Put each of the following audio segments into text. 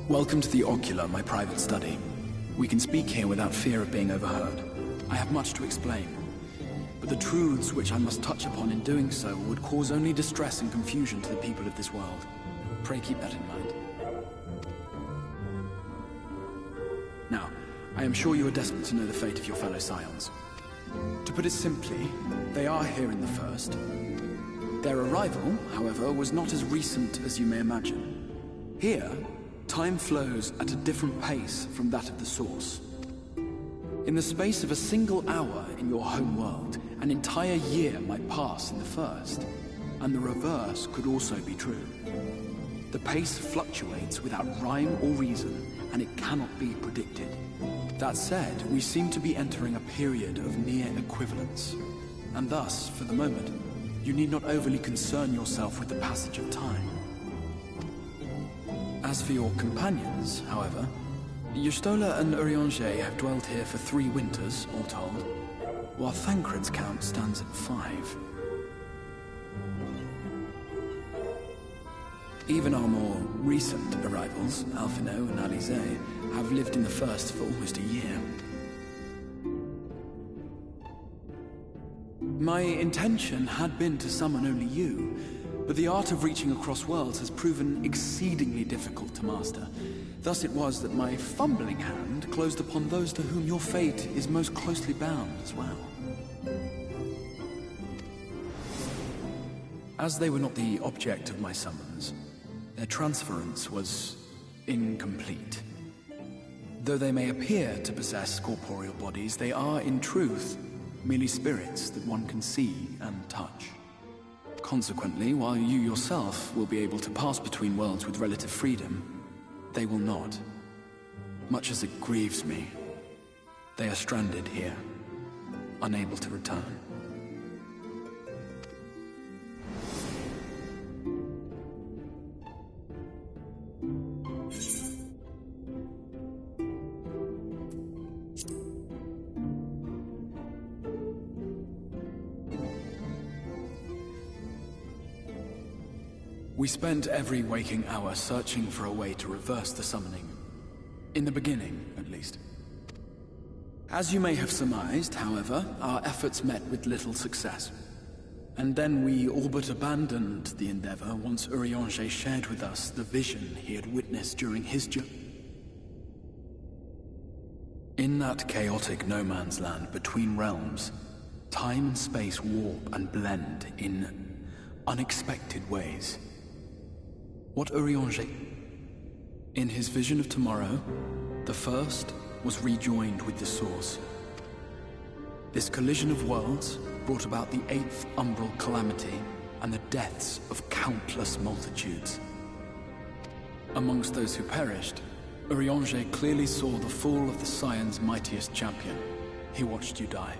Welcome to the Ocular, my private study. We can speak here without fear of being overheard. I have much to explain, but the truths which I must touch upon in doing so would cause only distress and confusion to the people of this world. Pray keep that in mind. Now, I am sure you are desperate to know the fate of your fellow Scions. To put it simply, they are here in the First. Their arrival, however, was not as recent as you may imagine. Here, time flows at a different pace from that of the Source. In the space of a single hour in your home world, an entire year might pass in the First, and the reverse could also be true. The pace fluctuates without rhyme or reason, and it cannot be predicted. That said, we seem to be entering a period of near equivalence, and thus, for the moment, you need not overly concern yourself with the passage of time. As for your companions, however, Y'shtola and Urianger have dwelled here for 3 winters, all told, while Thancred's count stands at 5. Even our more recent arrivals, Alphino and Alizé, have lived in the First for almost a year. My intention had been to summon only you, but the art of reaching across worlds has proven exceedingly difficult to master. Thus it was that my fumbling hand closed upon those to whom your fate is most closely bound as well. As they were not the object of my summons, their transference was incomplete. Though they may appear to possess corporeal bodies, they are, in truth, merely spirits that one can see and touch. Consequently, while you yourself will be able to pass between worlds with relative freedom, they will not. Much as it grieves me, they are stranded here, unable to return. We spent every waking hour searching for a way to reverse the summoning. In the beginning, at least. As you may have surmised, however, our efforts met with little success. And then we all but abandoned the endeavor once Urianger shared with us the vision he had witnessed during his journey. In that chaotic no-man's land between realms, time and space warp and blend in unexpected ways. What Urianger? In his vision of tomorrow, the First was rejoined with the Source. This collision of worlds brought about the 8th umbral calamity and the deaths of countless multitudes. Amongst those who perished, Urianger clearly saw the fall of the Scion's mightiest champion. He watched you die.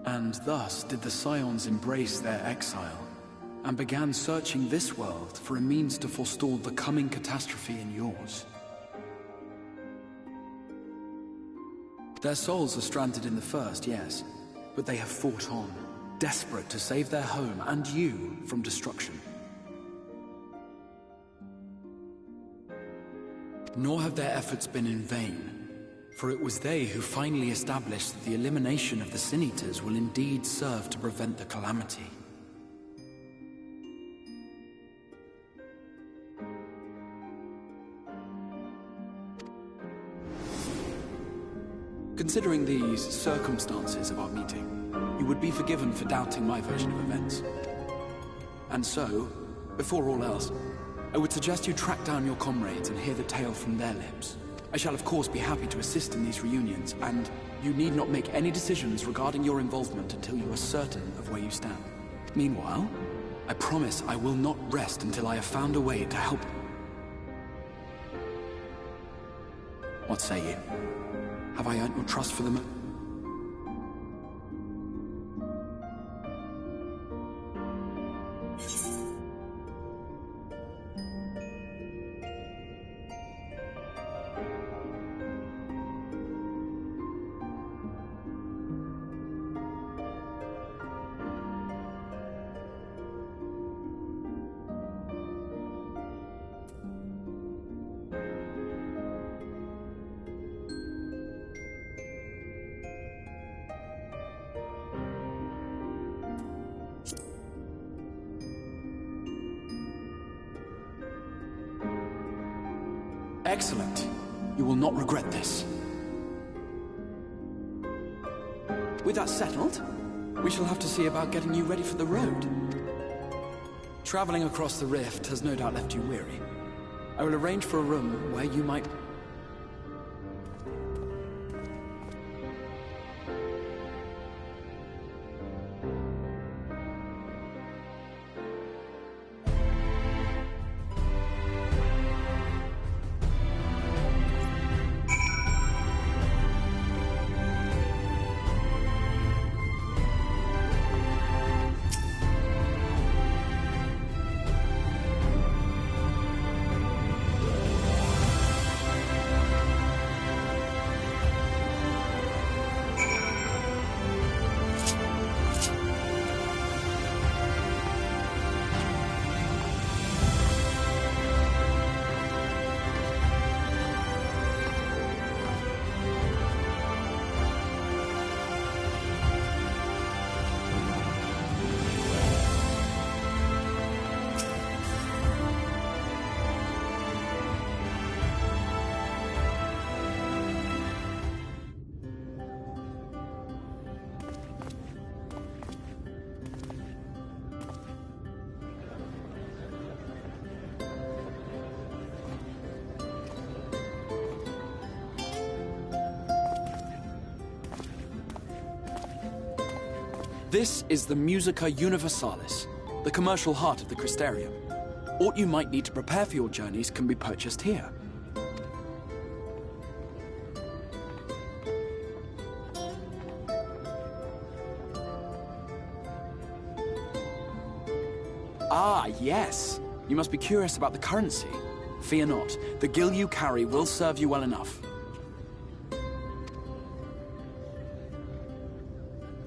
And thus did the Scions embrace their exile, and began searching this world for a means to forestall the coming catastrophe in yours. Their souls are stranded in the First, yes, but they have fought on, desperate to save their home and you from destruction. Nor have their efforts been in vain. For it was they who finally established that the elimination of the Sin Eaters will indeed serve to prevent the calamity. Considering these circumstances of our meeting, you would be forgiven for doubting my version of events. And so, before all else, I would suggest you track down your comrades and hear the tale from their lips. I shall of course be happy to assist in these reunions, and you need not make any decisions regarding your involvement until you are certain of where you stand. Meanwhile, I promise I will not rest until I have found a way to help. What say you? Have I earned your trust for the moment? Excellent. You will not regret this. With that settled, we shall have to see about getting you ready for the road. Traveling across the rift has no doubt left you weary. I will arrange for a room where you might... This is the Musica Universalis, the commercial heart of the Crystarium. What you might need to prepare for your journeys can be purchased here. Ah, yes. You must be curious about the currency. Fear not. The gil you carry will serve you well enough.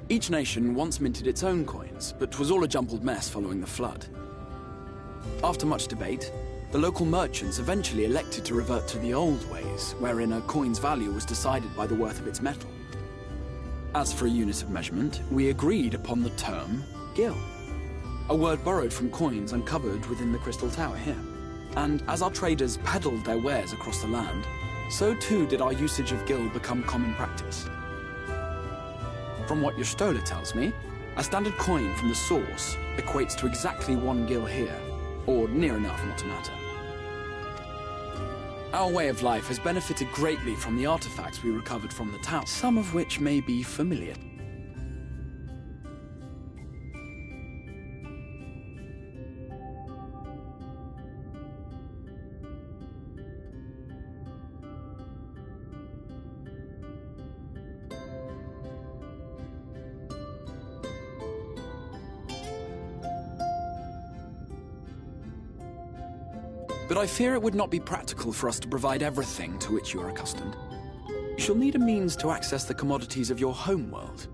Each nation once minted its own coins, but 'twas all a jumbled mess following the flood. After much debate, the local merchants eventually elected to revert to the old ways, wherein a coin's value was decided by the worth of its metal. As for a unit of measurement, we agreed upon the term gil, a word borrowed from coins uncovered within the Crystal Tower here. And as our traders peddled their wares across the land, so too did our usage of gil become common practice. From what your stola tells me, a standard coin from the source equates to exactly 1 gil here, or near enough not to matter. Our way of life has benefited greatly from the artifacts we recovered from the tower, some of which may be familiar. But I fear it would not be practical for us to provide everything to which you are accustomed. You shall need a means to access the commodities of your homeworld.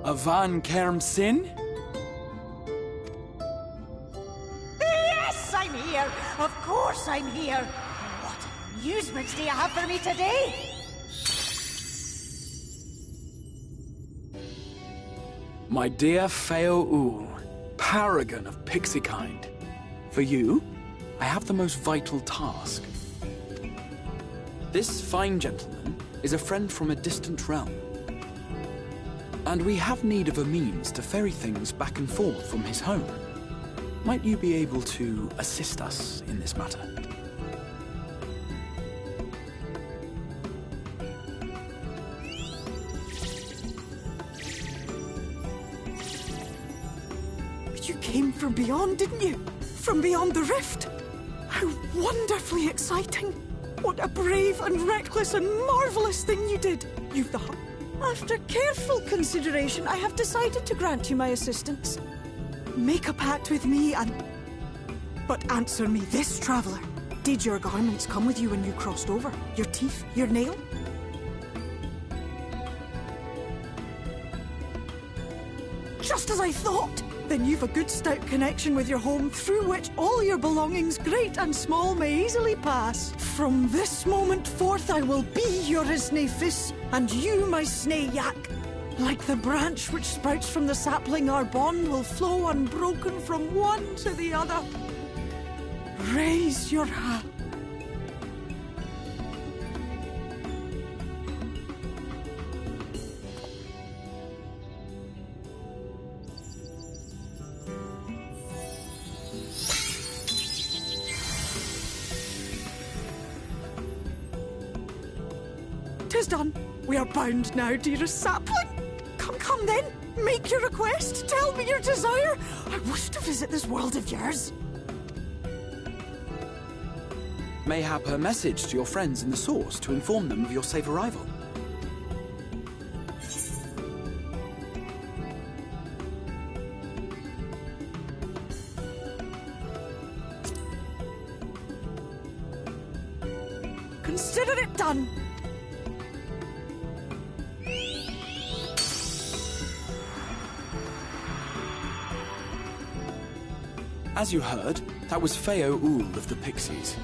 Avan Kerm Sin? Yes, I'm here! Of course I'm here! What amusements do you have for me today? My dear Feo U, paragon of pixie kind. For you, I have the most vital task. This fine gentleman is a friend from a distant realm. And we have need of a means to ferry things back and forth from his home. Might you be able to assist us in this matter? You came from beyond, didn't you? From beyond the rift? How wonderfully exciting! What a brave and reckless and marvellous thing you did! You've the heart. After careful consideration, I have decided to grant you my assistance. Make a pact with me and... But answer me this, traveller. Did your garments come with you when you crossed over? Your teeth? Your nail? Just as I thought! Then you've a good stout connection with your home through which all your belongings, great and small, may easily pass. From this moment forth I will be your Isne Fis, and you my Snay Yak. Like the branch which sprouts from the sapling, our bond will flow unbroken from one to the other. Raise your hand. Tis done. We are bound now, dearest sapling. Come then. Make your request. Tell me your desire. I wish to visit this world of yours. Mayhap a message to your friends in the Source to inform them of your safe arrival. Consider it done. As you heard, that was Feo Ul of the Pixies.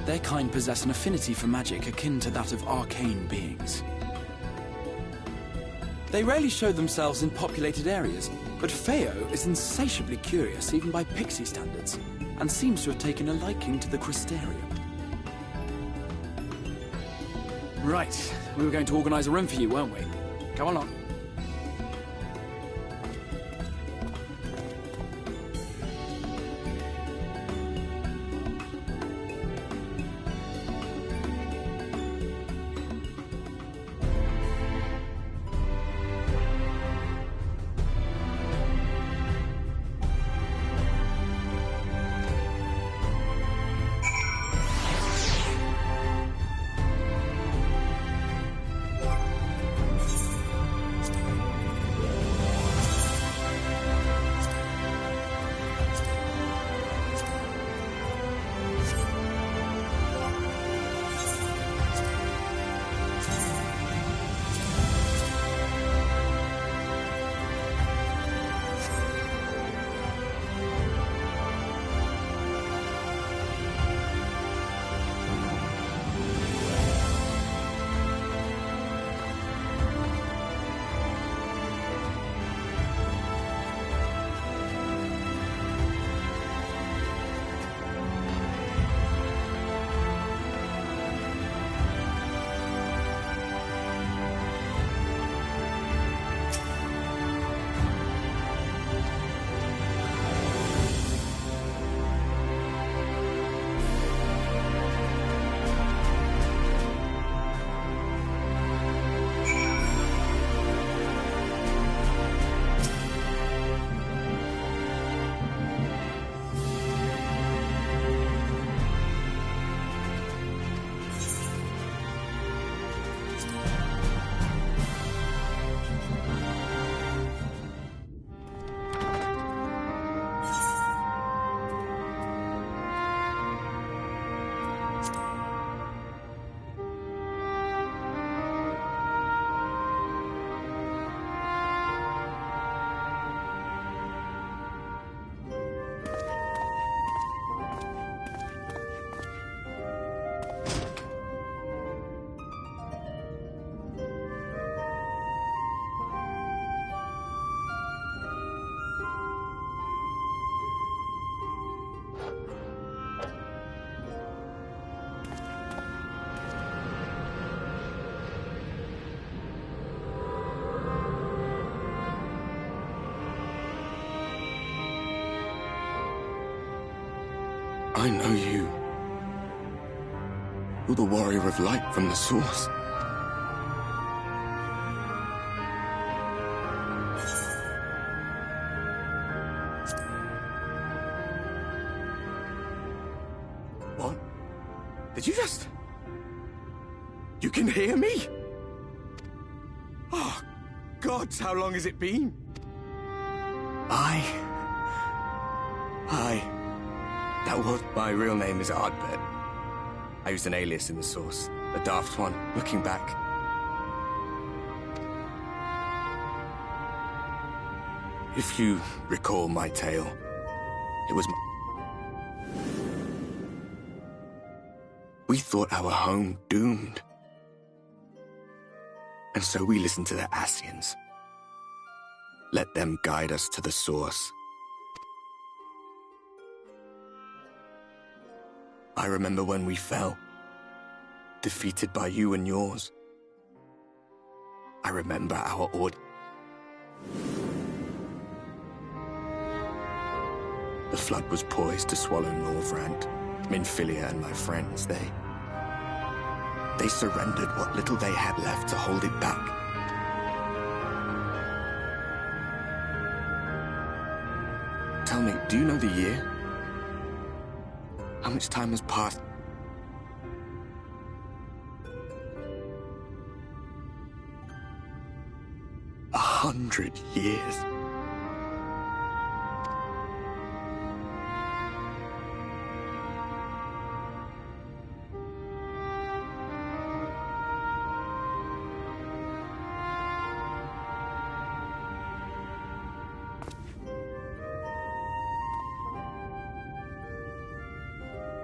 Their kind possess an affinity for magic akin to that of arcane beings. They rarely show themselves in populated areas, but Feo is insatiably curious even by pixie standards, and seems to have taken a liking to the Crystarium. Right, we were going to organize a room for you, weren't we? Come along. I know you. You're the warrior of light from the Source. What? Did you just... You can hear me? Oh, gods, how long has it been? That was... My real name is Ardbert. I used an alias in the Source. A daft one, looking back. If you recall my tale, it was... We thought our home doomed. And so we listened to the Ascians. Let them guide us to the source. I remember when we fell, defeated by you and yours. I remember our order. The flood was poised to swallow Norvrand, Minfilia and my friends. They surrendered what little they had left to hold it back. Tell me, do you know the year? How much time has passed? A 100 years.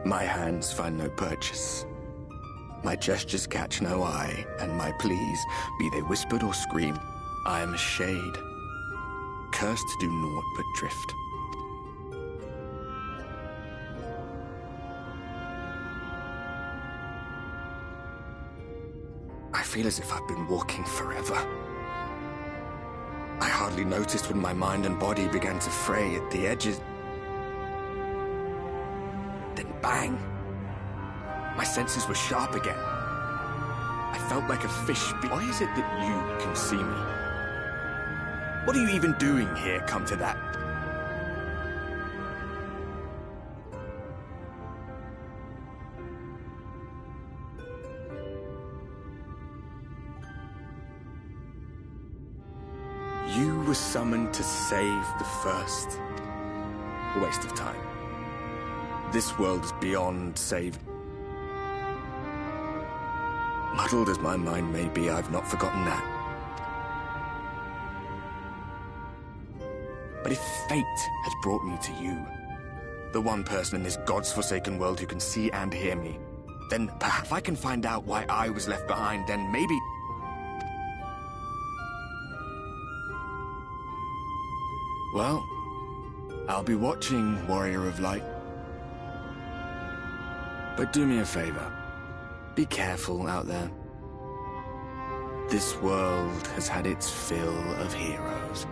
My hands find no purchase. My gestures catch no eye, and my pleas, be they whispered or screamed, I am a shade, cursed to do naught but drift. I feel as if I've been walking forever. I hardly noticed when my mind and body began to fray at the edges. Then bang! My senses were sharp again. I felt like a fish. Why is it that you can see me? What are you even doing here, come to that? You were summoned to save the first. A waste of time. This world is beyond save. Muddled as my mind may be, I've not forgotten that. But if fate has brought me to you, the one person in this God's-forsaken world who can see and hear me, then perhaps if I can find out why I was left behind, then maybe... Well, I'll be watching, Warrior of Light. But do me a favor. Be careful out there. This world has had its fill of heroes.